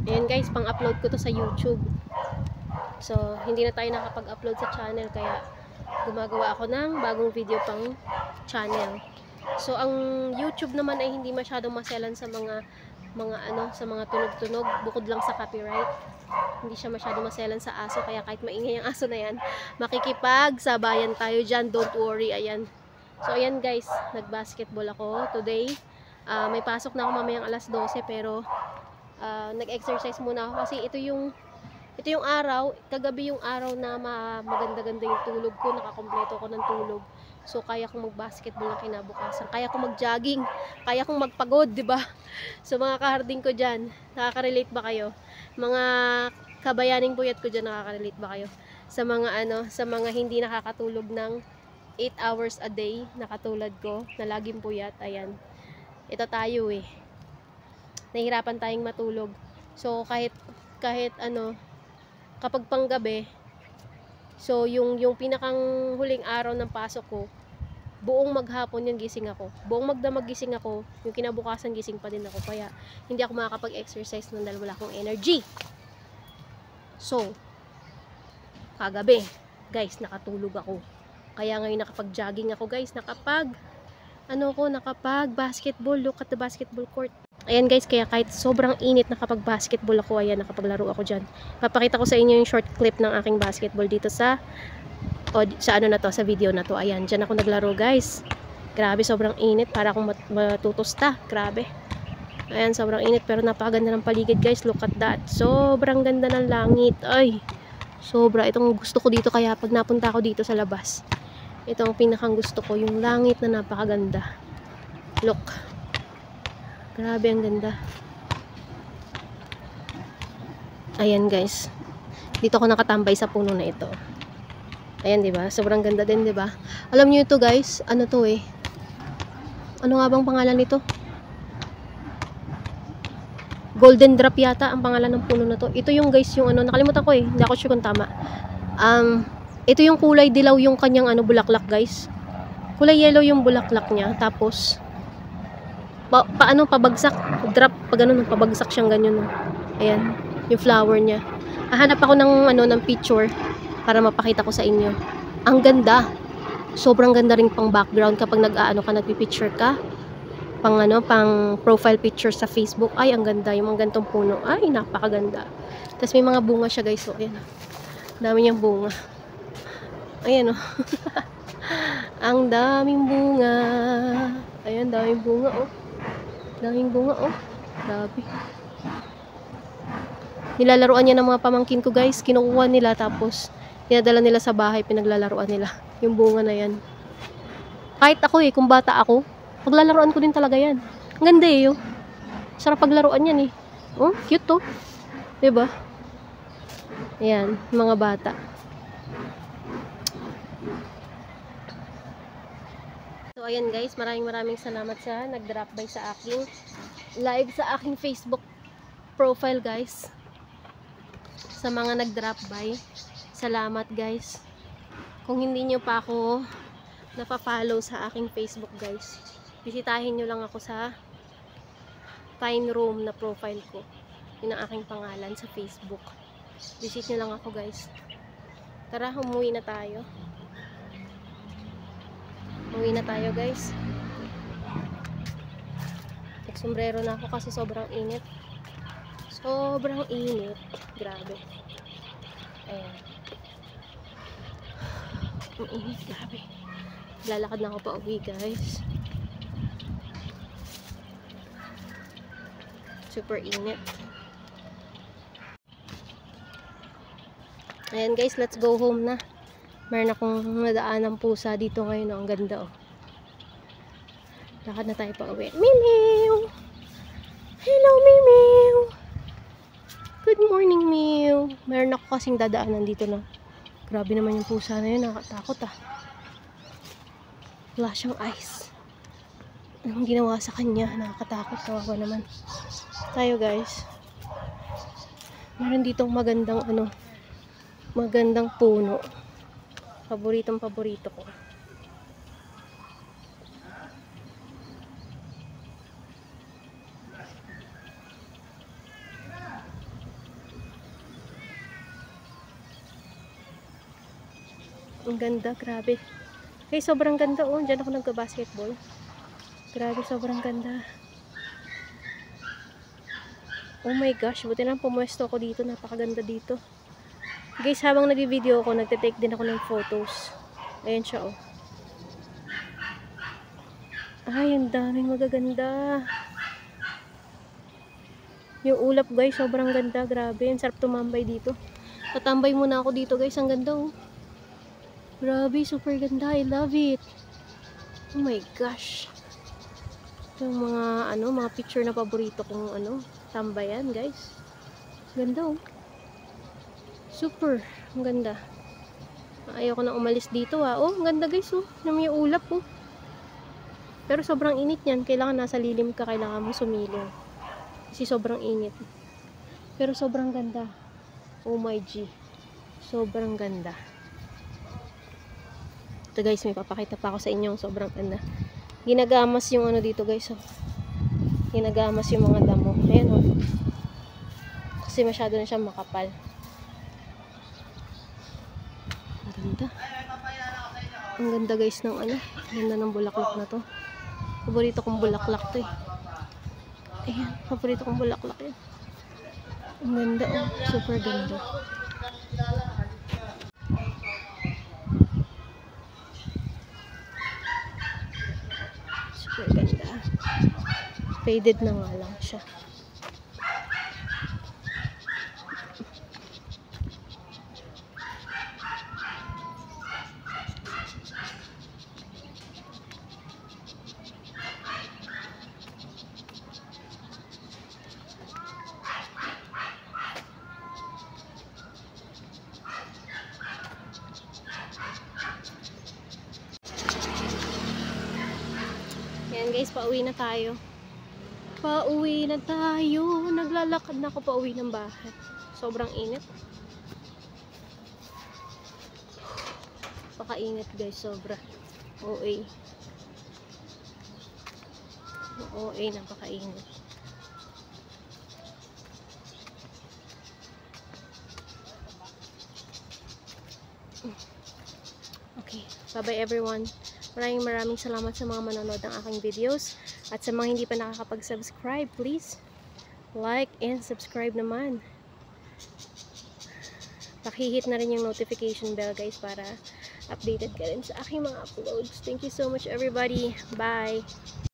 Ayan guys, pang-upload ko to sa YouTube. So, hindi na tayo nakapag-upload sa channel, kaya gumagawa ako ng bagong video pang channel. So, ang YouTube naman ay hindi masyadong maselan sa sa mga tunog-tunog, bukod lang sa copyright. Hindi siya masyadong maselan sa aso, kaya kahit maingay ang aso na yan, makikipagsabayan tayo dyan, don't worry, ayan. So, ayan guys, nag-basketball ako today. May pasok na ako mamayang alas 12, pero nag-exercise muna ako kasi ito yung araw, kagabi yung araw na maganda-ganda yung tulog ko, nakakompleto ko ng tulog. So, kaya kong mag-basketball na kinabukasan. Kaya kong mag-jogging. Kaya kong magpagod, di ba? So, mga kaharding ko dyan, nakaka-relate ba kayo? Mga kabayaning puyat ko dyan, nakaka-relate ba kayo? Sa mga hindi nakakatulog ng 8 hours a day, nakatulad ko, na laging puyat, ayan. Ito tayo eh. Nahihirapan tayong matulog. So, kahit kapag panggabi, so yung pinakang huling araw ng pasok ko, buong maghapon yung gising ako. Buong magdamag gising ako, yung kinabukasan gising pa din ako. Kaya hindi ako makakapag-exercise nung dahil wala akong energy. So, kagabi, guys, nakatulog ako. Kaya ngayon nakapag-jogging ako, guys. Nakapag basketball. Look at the basketball court. Ayan guys, kaya kahit sobrang init nakapag-basketball ako, ayan, nakapaglaro ako dyan. Papakita ko sa inyo yung short clip ng aking basketball dito sa video na to. Ayan, dyan ako naglaro guys. Grabe, sobrang init. Para akong matutusta. Grabe. Ayan, sobrang init pero napakaganda ng paligid guys. Look at that. Sobrang ganda ng langit. Ay, sobra. Itong gusto ko dito, kaya pag napunta ako dito sa labas, itong pinakang gusto ko, yung langit na napakaganda. Look. Grabe, ang ganda. Ayan guys. Dito ako nakatambay sa puno na ito. Ayan, 'di ba? Sobrang ganda din, 'di ba? Alam niyo ito, guys, ano to eh? Ano nga bang pangalan nito? Golden drop yata ang pangalan ng puno na to. Ito yung guys, yung nakalimutan ko eh. Hindi ako sure kung tama. Ito yung kulay dilaw yung kanyang bulaklak, guys. Kulay yellow yung bulaklak niya. Tapos pabagsak, drop, pabagsak siyang ganyan. Ayan, yung flower niya. Hahanap ako ng picture para mapakita ko sa inyo. Ang ganda. Sobrang ganda rin pang background kapag nagpi-picture ka. Pang profile picture sa Facebook. Ay, ang ganda. Yung mga gantong puno. Ay, napakaganda. Tapos may mga bunga siya, guys. So, ayan. Dami niyang bunga. Ayan, oh. Ang daming bunga. Ayan, daming bunga, oh. Daming bunga, oh. Grabe. Nilalaruan niya ng mga pamangkin ko, guys. Kinukuha nila, tapos dinadala nila sa bahay, pinaglalaruan nila. Yung bunga na yan. Kahit ako eh, kung bata ako, paglalaruan ko din talaga yan. Ang ganda eh, oh. Sarap paglaruan yan eh. Oh, cute to. Diba? Ayan, mga bata. So, ayan guys, maraming salamat sa nag-drop by sa aking live sa aking Facebook profile, guys. Sa mga nag-drop by, salamat guys. Kung hindi nyo pa ako napafollow sa aking Facebook, guys, bisitahin nyo lang ako sa Fine Room na profile ko. Yun ang aking pangalan sa Facebook. Visit nyo lang ako, guys. Tara, umuwi na tayo. Uwi na tayo, guys. Nagsombrero na ako kasi sobrang init. Sobrang init. Grabe. Ayan. Ang init, grabe. Lalakad na ako pa uwi, guys. Super init. Ayan, guys, let's go home na. Meron akong nadaan ng pusa dito ngayon. Ang ganda, oh. Lakad na tayo pa uwi. Meow! Hello, Meow! Good morning, Meow! Meron ako kasing dadaanan dito na. Grabe naman yung pusa na yun. Nakatakot, ah. Wala siyang eyes. Anong ginawa sa kanya? Nakakatakot. Kawawa naman. Tayo, guys. Meron ditong magandang puno. Paborito ko. Ang ganda, grabe. Okay, sobrang ganda oh. Diyan ako nagka-basketball. Grabe, sobrang ganda. Oh my gosh, buti lang pumuesto ako dito. Napakaganda dito. Guys, habang nag-video ako, nagte-take din ako ng photos. Ayan siya oh. Ay, ang daming magaganda. Yung ulap guys, sobrang ganda. Grabe, ang sarap tumambay dito. Tatambay muna ako dito guys, ang ganda oh. Grabe, super ganda. I love it. Oh my gosh. Yung mga mga picture na paborito kong tambayan guys. Ganda oh. Super, ang ganda. Ayoko na umalis dito ah. Oh, ang ganda guys oh. Yung may ulap oh. Pero sobrang init yan. Kailangan nasa lilim ka. Kailangan mong sumilong. Kasi sobrang init. Pero sobrang ganda. Oh my G. Sobrang ganda. Ito guys, may papakita pa ako sa inyo. Sobrang ganda. Ginagamas yung dito guys. Oh. Ginagamas yung mga damo. Ayan oh. Kasi masyado na siyang makapal. Ang ganda. Ang ganda guys ng ganda ng bulaklak na to. Paborito kong bulaklak to eh. Ayan, paborito kong bulaklak yan. Ang ganda oh, super ganda. Super ganda. Faded na nga lang siya. Ayan guys, pauwi na tayo. Pauwi na tayo. Naglalakad na ako pauwi ng bahay. Sobrang init. Pakainit guys, sobra. OA. OA, napakainit. Okay, bye-bye everyone. Maraming salamat sa mga manonood ng aking videos. At sa mga hindi pa nakakapag-subscribe, please like and subscribe naman. Pakihit na rin yung notification bell guys para updated ka rin sa aking mga uploads. Thank you so much everybody. Bye!